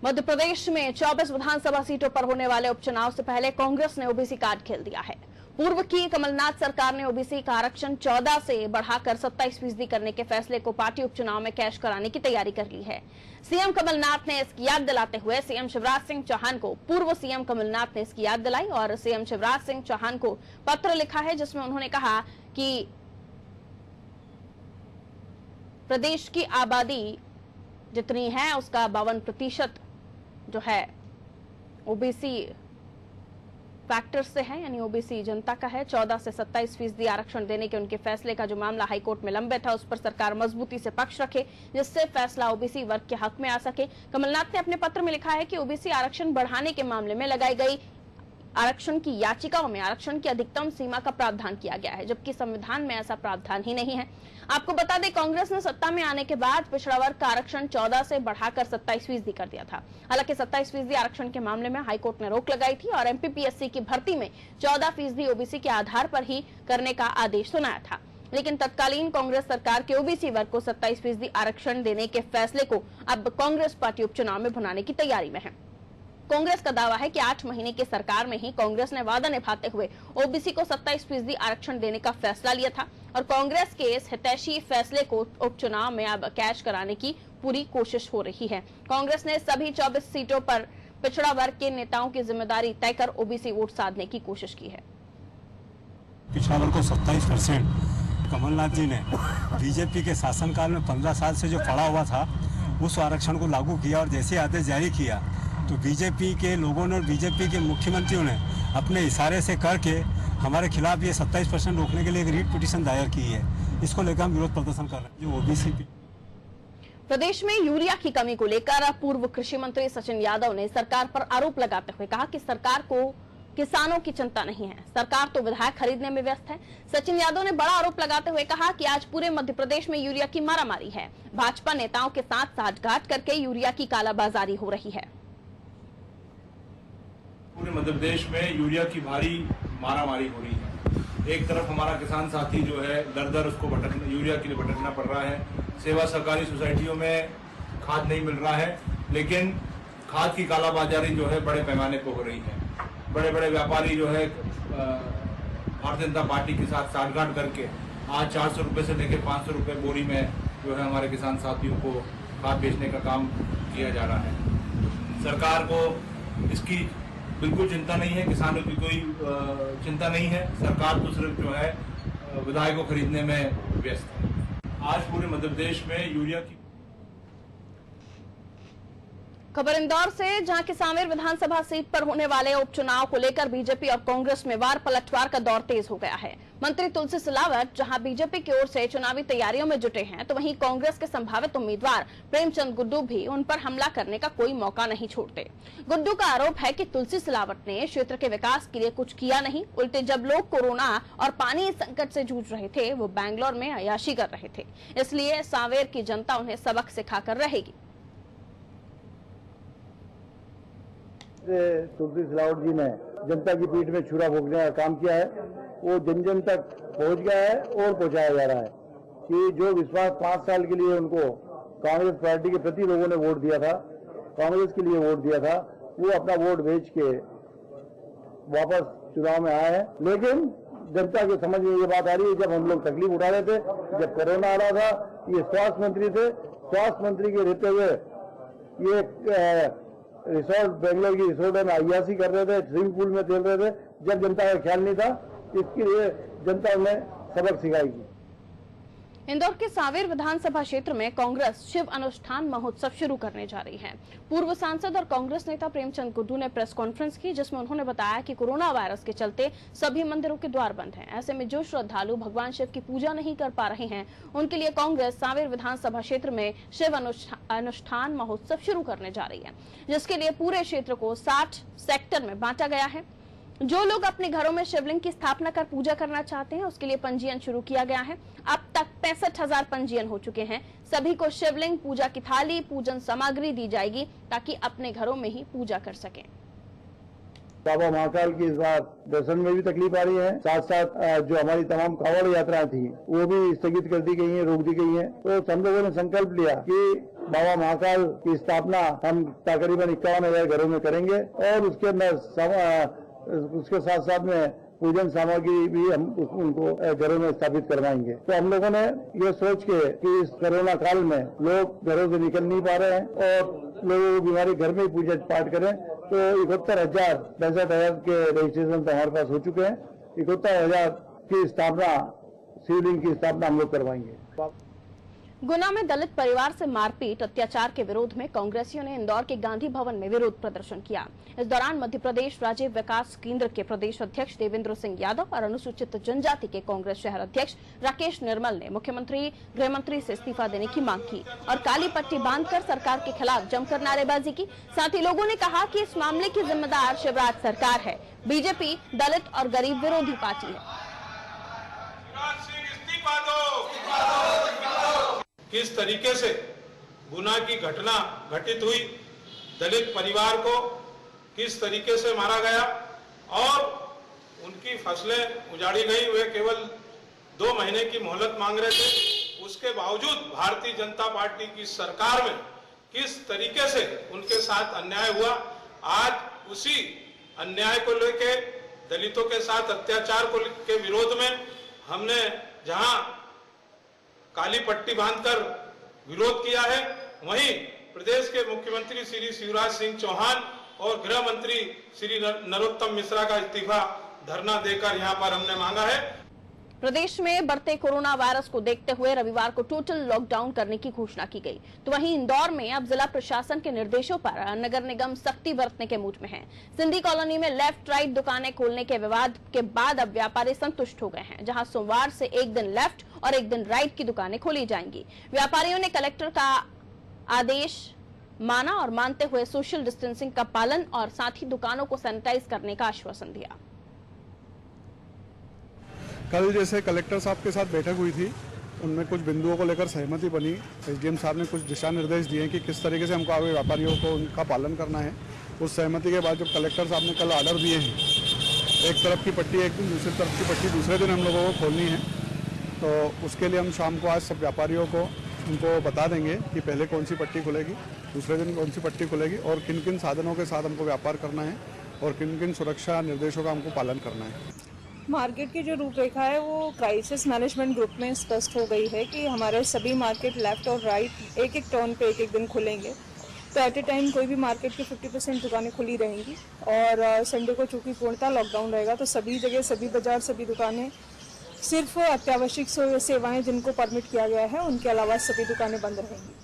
मध्य प्रदेश में 24 विधानसभा सीटों पर होने वाले उपचुनाव से पहले कांग्रेस ने ओबीसी कार्ड खेल दिया है। पूर्व की कमलनाथ सरकार ने ओबीसी का आरक्षण 14 से बढ़ाकर 27% करने के फैसले को पार्टी उपचुनाव में कैश कराने की तैयारी कर ली है। सीएम कमलनाथ ने इसकी याद दिलाते हुए सीएम शिवराज सिंह चौहान को पूर्व सीएम कमलनाथ ने इसकी याद दिलाई और सीएम शिवराज सिंह चौहान को पत्र लिखा है, जिसमें उन्होंने कहा कि प्रदेश की आबादी जितनी है उसका 52% जो है ओबीसी फैक्टर से है, यानी ओबीसी जनता का है। 14 से 27% आरक्षण देने के उनके फैसले का जो मामला हाईकोर्ट में लंबित था, उस पर सरकार मजबूती से पक्ष रखे, जिससे फैसला ओबीसी वर्ग के हक में आ सके। कमलनाथ ने अपने पत्र में लिखा है कि ओबीसी आरक्षण बढ़ाने के मामले में लगाई गई आरक्षण की याचिकाओं में आरक्षण की अधिकतम सीमा का प्रावधान किया गया है, जबकि संविधान में ऐसा प्रावधान ही नहीं है। आपको बता दें, कांग्रेस ने सत्ता में आने के बाद पिछड़ा वर्ग का आरक्षण 14 से बढ़ाकर 27% कर दिया था। हालांकि 27% आरक्षण के मामले में हाईकोर्ट ने रोक लगाई थी और एमपीपीएससी की भर्ती में 14% ओबीसी के आधार पर ही करने का आदेश सुनाया था। लेकिन तत्कालीन कांग्रेस सरकार के ओबीसी वर्ग को 27% आरक्षण देने के फैसले को अब कांग्रेस पार्टी उपचुनाव में भुनाने की तैयारी में है। कांग्रेस का दावा है कि 8 महीने की सरकार में ही कांग्रेस ने वादा निभाते हुए ओबीसी को 27% आरक्षण देने का फैसला लिया था और कांग्रेस के इस हितैषी फैसले को उपचुनाव में अब कैश कराने की पूरी कोशिश हो रही है। कांग्रेस ने सभी 24 सीटों पर पिछड़ा वर्ग के नेताओं की जिम्मेदारी तय कर ओबीसी वोट साधने की कोशिश की है। पिछड़ा वर्ग को 27% कमलनाथ जी ने बीजेपी के शासनकाल में 15 साल से जो पड़ा हुआ था उस आरक्षण को लागू किया और जैसे आदेश जारी किया तो बीजेपी के लोगों ने और बीजेपी के मुख्यमंत्रियों ने अपने इशारे से करके हमारे खिलाफ ये 27% रोकने के लिए एक रीट पिटीशन दायर की है। इसको लेकर हम विरोध प्रदर्शन कर रहे हैं। जो ओबीसी प्रदेश में यूरिया की कमी को लेकर पूर्व कृषि मंत्री सचिन यादव ने सरकार पर आरोप लगाते हुए कहा कि सरकार को किसानों की चिंता नहीं है, सरकार तो विधायक खरीदने में व्यस्त है। सचिन यादव ने बड़ा आरोप लगाते हुए कहा कि आज पूरे मध्य प्रदेश में यूरिया की मारामारी है। भाजपा नेताओं के साथ साठगांठ करके यूरिया की कालाबाजारी हो रही है। पूरे मध्य प्रदेश में यूरिया की भारी मारामारी हो रही है। एक तरफ हमारा किसान साथी जो है दर उसको यूरिया के लिए भटकना पड़ रहा है। सेवा सहकारी सोसाइटियों में खाद नहीं मिल रहा है, लेकिन खाद की कालाबाजारी जो है बड़े पैमाने पर हो रही है। बड़े बड़े व्यापारी जो है भारतीय जनता पार्टी के साथ साठगांठ करके आज 400 रुपये से लेकर 500 रुपये बोरी में जो है हमारे किसान साथियों को खाद बेचने का काम किया जा रहा है। सरकार को इसकी बिल्कुल चिंता नहीं है, किसानों की कोई चिंता नहीं है। सरकार तो सिर्फ जो है विधायकों खरीदने में व्यस्त है। आज पूरे मध्य प्रदेश में यूरिया की खबर इंदौर से, जहां कि सांवेर विधानसभा सीट पर होने वाले उपचुनाव को लेकर बीजेपी और कांग्रेस में वार पलटवार का दौर तेज हो गया है। मंत्री तुलसी सिलावट जहां बीजेपी की ओर से चुनावी तैयारियों में जुटे हैं, तो वहीं कांग्रेस के संभावित उम्मीदवार प्रेमचंद गुड्डू भी उन पर हमला करने का कोई मौका नहीं छोड़ते। गुड्डू का आरोप है कि तुलसी सिलावट ने क्षेत्र के विकास के लिए कुछ किया नहीं, उल्टे जब लोग कोरोना और पानी संकट से जूझ रहे थे वो बैंगलोर में अय्याशी कर रहे थे, इसलिए सांवेर की जनता उन्हें सबक सिखाकर रहेगी। तुलसी सिलावट जी ने जनता की पीठ में छुरा भोगने का काम किया है, वो जन जन तक पहुंच गया है और पहुंचाया जा रहा है कि जो विश्वास 5 साल के लिए उनको कांग्रेस पार्टी के प्रति लोगों ने वोट दिया था, कांग्रेस के लिए वोट दिया था, वो अपना वोट बेच के वापस चुनाव में आए हैं। लेकिन जनता के समझ में ये बात आ रही है, जब हम लोग तकलीफ उठा रहे थे, जब कोरोना आ रहा था, ये स्वास्थ्य मंत्री थे, स्वास्थ्य मंत्री के रहते हुए ये रिसोर्ट बेंगलोर की रिसोर्ट में अय्याशी कर रहे थे, स्विमिंग पूल में खेल रहे थे, जब जनता का ख्याल नहीं था, इसके लिए जनता उन्हें सबक सिखाएगी। इंदौर के सांवेर विधानसभा क्षेत्र में कांग्रेस शिव अनुष्ठान महोत्सव शुरू करने जा रही है। पूर्व सांसद और कांग्रेस नेता प्रेमचंद गुड्डू ने प्रेस कॉन्फ्रेंस की, जिसमें उन्होंने बताया कि कोरोना वायरस के चलते सभी मंदिरों के द्वार बंद हैं। ऐसे में जो श्रद्धालु भगवान शिव की पूजा नहीं कर पा रहे हैं, उनके लिए कांग्रेस सांवेर विधानसभा क्षेत्र में शिव अनुष्ठान महोत्सव शुरू करने जा रही है, जिसके लिए पूरे क्षेत्र को 60 सेक्टर में बांटा गया है। जो लोग अपने घरों में शिवलिंग की स्थापना कर पूजा करना चाहते हैं, उसके लिए पंजीयन शुरू किया गया है। अब तक 65,000 पंजीयन हो चुके हैं। सभी को शिवलिंग, पूजा की थाली, पूजन सामग्री दी जाएगी ताकि अपने घरों में ही पूजा कर सकें। बाबा महाकाल की इस बार दर्शन में भी तकलीफ आ रही है, साथ साथ जो हमारी तमाम कांवड़ यात्राएं थी वो भी स्थगित कर दी गई हैं, रोक दी गई हैं। तो हम लोगों ने संकल्प लिया कि बाबा महाकाल की स्थापना हम तकरीबन 51,000 घरों में करेंगे और उसके साथ साथ में पूजन सामग्री भी हम उनको घरों में स्थापित करवाएंगे। तो हम लोगों ने ये सोच के कि इस कोरोना काल में लोग घरों से निकल नहीं पा रहे हैं और लोगों को बीमारी घर में ही पूजा पाठ करें, तो 61,000 के रजिस्ट्रेशन तो हमारे पास हो चुके हैं। 71,000 की स्थापना, शिवलिंग की स्थापना हम लोग करवाएंगे। गुना में दलित परिवार से मारपीट अत्याचार के विरोध में कांग्रेसियों ने इंदौर के गांधी भवन में विरोध प्रदर्शन किया। इस दौरान मध्य प्रदेश राज्य विकास केंद्र के प्रदेश अध्यक्ष देवेंद्र सिंह यादव और अनुसूचित जनजाति के कांग्रेस शहर अध्यक्ष राकेश निर्मल ने मुख्यमंत्री, गृह मंत्री से इस्तीफा देने की मांग की और काली पट्टी बांधकर सरकार के खिलाफ जमकर नारेबाजी की। साथ ही लोगों ने कहा कि इस मामले की जिम्मेदार शिवराज सरकार है। बीजेपी दलित और गरीब विरोधी पार्टी है। किस तरीके से गुना की घटना घटित हुई, दलित परिवार को किस तरीके से मारा गया और उनकी फसलें उजाड़ी गई। वे केवल 2 महीने की मोहलत मांग रहे थे, उसके बावजूद भारतीय जनता पार्टी की सरकार में किस तरीके से उनके साथ अन्याय हुआ। आज उसी अन्याय को लेके, दलितों के साथ अत्याचार के विरोध में हमने जहां काली पट्टी बांधकर विरोध किया है, वहीं प्रदेश के मुख्यमंत्री श्री शिवराज सिंह चौहान और गृह मंत्री श्री नरोत्तम मिश्रा का इस्तीफा धरना देकर यहां पर हमने मांगा है। प्रदेश में बढ़ते कोरोना वायरस को देखते हुए रविवार को टोटल लॉकडाउन करने की घोषणा की गई। तो वहीं इंदौर में अब जिला प्रशासन के निर्देशों पर नगर निगम सख्ती बरतने के मूड में है। सिंधी कॉलोनी में लेफ्ट राइट दुकानें खोलने के विवाद के बाद अब व्यापारी संतुष्ट हो गए हैं, जहां सोमवार से एक दिन लेफ्ट और एक दिन राइट की दुकानें खोली जाएंगी। व्यापारियों ने कलेक्टर का आदेश माना और मानते हुए सोशल डिस्टेंसिंग का पालन और साथ ही दुकानों को सैनिटाइज करने का आश्वासन दिया। कल जैसे कलेक्टर साहब के साथ बैठक हुई थी, उनमें कुछ बिंदुओं को लेकर सहमति बनी। एसडीएम साहब ने कुछ दिशा निर्देश दिए कि किस तरीके से हमको आगे व्यापारियों को उनका पालन करना है। उस सहमति के बाद जब कलेक्टर साहब ने कल ऑर्डर दिए हैं, एक तरफ की पट्टी एक दिन, दूसरी तरफ की पट्टी दूसरे दिन हम लोगों को खोलनी है, तो उसके लिए हम शाम को आज सब व्यापारियों को उनको बता देंगे कि पहले कौन सी पट्टी खुलेगी, दूसरे दिन कौन सी पट्टी खुलेगी और किन किन साधनों के साथ हमको व्यापार करना है और किन किन सुरक्षा निर्देशों का हमको पालन करना है। मार्केट की जो रूपरेखा है वो क्राइसिस मैनेजमेंट ग्रुप में स्पष्ट हो गई है कि हमारे सभी मार्केट लेफ्ट और राइट एक एक टर्न पे एक एक दिन खुलेंगे। तो एट ए टाइम कोई भी मार्केट की 50% दुकानें खुली रहेंगी और संडे को चूँकि पूर्णतः लॉकडाउन रहेगा तो सभी जगह, सभी बाजार, सभी दुकानें, सिर्फ अत्यावश्यक सेवाएं जिनको परमिट किया गया है उनके अलावा सभी दुकानें बंद रहेंगी।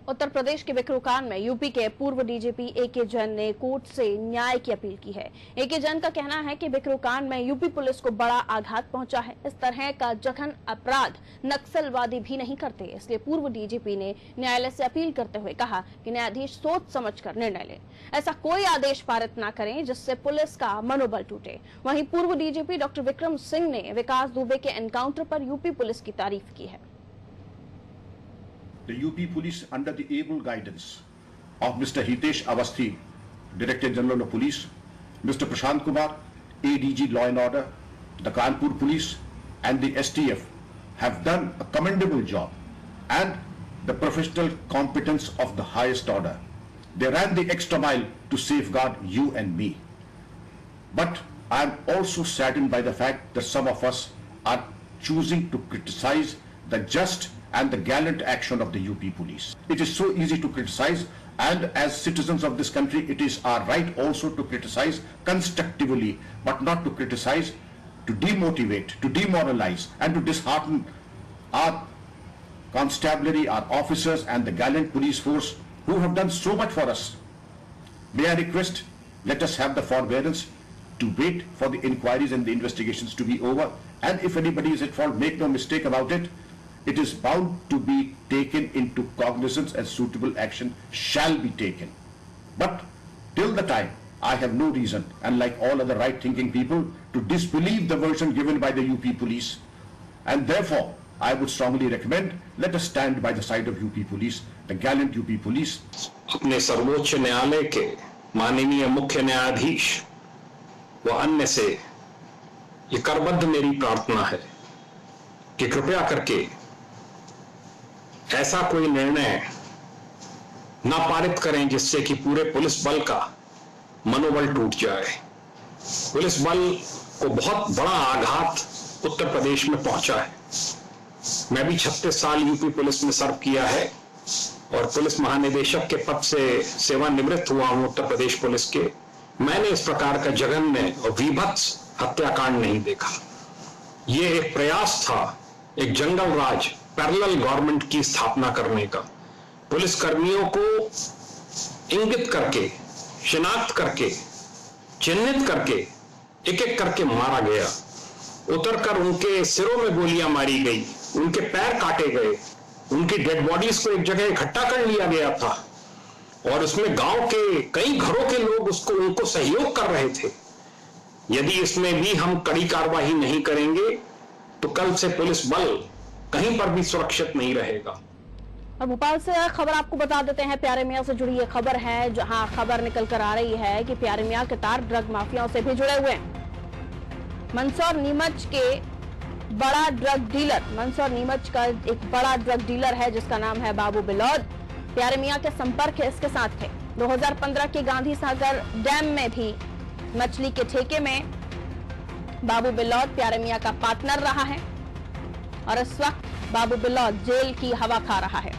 उत्तर प्रदेश के विक्रोकांड में यूपी के पूर्व डीजीपी ए.के. जैन ने कोर्ट से न्याय की अपील की है। ए.के. जैन का कहना है कि विक्रोकांड में यूपी पुलिस को बड़ा आघात पहुंचा है। इस तरह का जघन अपराध नक्सलवादी भी नहीं करते, इसलिए पूर्व डीजीपी ने न्यायालय से अपील करते हुए कहा कि न्यायाधीश सोच समझकर निर्णय ले, ऐसा कोई आदेश पारित न करें जिससे पुलिस का मनोबल टूटे। वहीं पूर्व डीजीपी डॉक्टर विक्रम सिंह ने विकास दुबे के एनकाउंटर पर यूपी पुलिस की तारीफ की है। The UP Police, under the able guidance of Mr. Hitesh Awasthi, Director General of Police, Mr. Prashant Kumar, ADG Law and Order, the Kanpur Police and the STF have done a commendable job and the professional competence of the highest order. They ran the extra mile to safeguard you and me. But I am also saddened by the fact that some of us are choosing to criticize the just and the gallant action of the UP police. It is so easy to criticize, and as citizens of this country, it is our right also to criticize constructively, but not to criticize, to demotivate, to demoralize, and to dishearten our constabulary, our officers, and the gallant police force who have done so much for us. May I request, let us have the forbearance to wait for the inquiries and the investigations to be over, and if anybody is at fault, make no mistake about it, it is bound to be taken into cognizance and suitable action shall be taken. But till the time, I have no reason, and like all other right-thinking people, to disbelieve the version given by the UP police. And therefore, I would strongly recommend, let us stand by the side of UP police, the gallant UP police. अपने सर्वोच्च न्यायालय के माननीय मुख्य न्यायाधीश व अन्य से ये करबद्ध मेरी प्रार्थना है कि कृपया करके ऐसा कोई निर्णय ना पारित करें जिससे कि पूरे पुलिस बल का मनोबल टूट जाए। पुलिस बल को बहुत बड़ा आघात उत्तर प्रदेश में पहुंचा है। मैं भी 36 साल यूपी पुलिस में सर्व किया है और पुलिस महानिदेशक के पद से सेवानिवृत्त हुआ हूं उत्तर प्रदेश पुलिस के। मैंने इस प्रकार का जघन्य और वीभत्स हत्याकांड नहीं देखा। ये एक प्रयास था एक जंगल राज पैरेलल गवर्नमेंट की स्थापना करने का। पुलिस कर्मियों को इंगित करके, शिनाख्त करके, चिन्हित करके एक एक करके मारा गया। उतरकर उनके सिरों में गोलियां मारी गई, उनके पैर काटे गए, उनकी डेड बॉडीज को एक जगह इकट्ठा कर लिया गया था और उसमें गांव के कई घरों के लोग उनको सहयोग कर रहे थे। यदि इसमें भी हम कड़ी कार्रवाई नहीं करेंगे तो कल से पुलिस बल कहीं पर भी सुरक्षित नहीं रहेगा। और भोपाल से खबर आपको बता देते हैं, प्यारे मियां से जुड़ी ये खबर है, जहां खबर निकल कर आ रही है कि प्यारे मियां के तार ड्रग माफियाओं से भी जुड़े हुए हैं। मंदसौर नीमच के बड़ा ड्रग डीलर, मंदसौर नीमच का एक बड़ा ड्रग डीलर है जिसका नाम है बाबू बिलौद। प्यारे मियां के संपर्क इसके साथ थे। 2015 के गांधी सागर डैम में भी मछली के ठेके में बाबू बिलौद प्यारे मियां का पार्टनर रहा है और इस वक्त बाबू बिलौद जेल की हवा खा रहा है।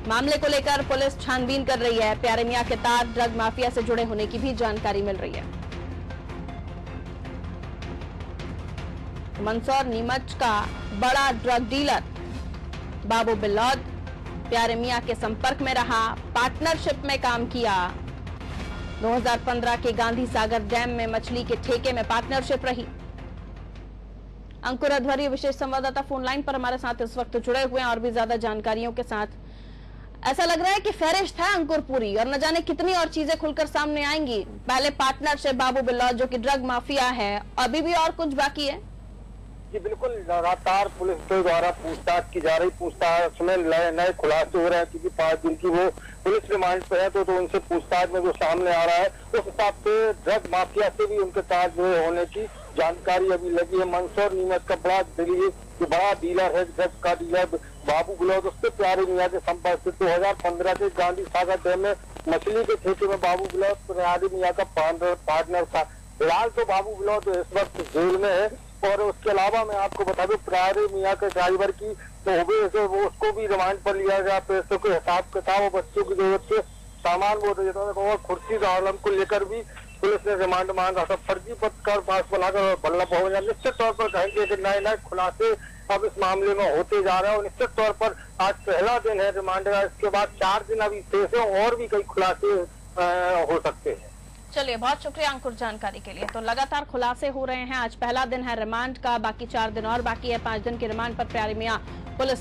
मामले को लेकर पुलिस छानबीन कर रही है। प्यारे मियां के तार ड्रग माफिया से जुड़े होने की भी जानकारी मिल रही है। मंदसौर नीमच का बड़ा ड्रग डीलर बाबू बिलौद प्यारे मियां के संपर्क में रहा, पार्टनरशिप में काम किया। 2015 के गांधी सागर डैम में मछली के ठेके में पार्टनरशिप रही। अंकुर अध्वरी विशेष संवाददाता फोन लाइन पर हमारे साथ इस वक्त जुड़े हुए हैं और भी ज्यादा जानकारियों के साथ। ऐसा लग रहा है कि फहरिस्त है अंकुर पूरी और न जाने कितनी और चीजें खुलकर सामने आएंगी। पहले पार्टनरशिप बाबू बिलौद जो कि ड्रग माफिया है, अभी भी और कुछ बाकी है? जी बिल्कुल, लगातार पुलिस के द्वारा पूछताछ की जा रही। पूछताछ में नए खुलासे हो रहे हैं क्योंकि 5 दिन की वो पुलिस रिमांड पे है तो उनसे पूछताछ में जो सामने आ रहा है उस हिसाब से ड्रग माफिया से भी उनके तार जुड़े होने की जानकारी अभी लगी है। मंदसौर नीमच का बड़ा डीलर है, ड्रग का डीलर बाबू बिलौद, उससे प्यारे मियां के संपर्क से 2015 के गांधी सागर डैम में मछली के ठेके में बाबू बिलौद प्यारे मियां का पार्टनर था। फिलहाल तो बाबू बिलौद इस वक्त जेल में है और उसके अलावा मैं आपको बता दूं प्यारे मियां के ड्राइवर की तो वो उसको भी रिमांड पर लिया गया। पैसों के हिसाब किताब और बच्चों की जरूरत से सामान वो देता था और खुर्शीद आलम को लेकर भी पुलिस ने रिमांड मांगा था। फर्जी पत्रकार पास बनाकर बल्ला पहुंच गया। निश्चित तौर पर कहेंगे कि नए खुलासे अब इस मामले में होते जा रहे हैं और निश्चित तौर पर आज पहला दिन है रिमांड का। इसके बाद 4 दिन अभी शेष है और भी कई खुलासे हो सकते हैं। चलिए, बहुत शुक्रिया अंकुर जानकारी के लिए। तो लगातार खुलासे हो रहे हैं। आज पहला दिन है रिमांड का, बाकी 4 दिन और बाकी है। 5 दिन के रिमांड पर प्यारे मियां पुलिस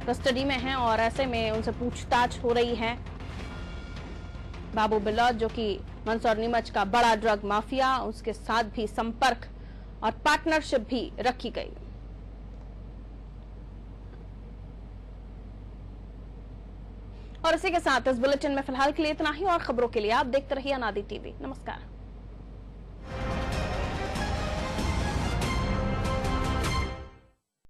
कस्टडी में हैं और ऐसे में उनसे पूछताछ हो रही है। बाबू बिलौद जो कि मंदसौर नीमच का बड़ा ड्रग माफिया, उसके साथ भी संपर्क और पार्टनरशिप भी रखी गई। और इसी के साथ इस बुलेटिन में फिलहाल के लिए इतना ही और खबरों के लिए आप देखते रहिए अनादि टीवी। नमस्कार।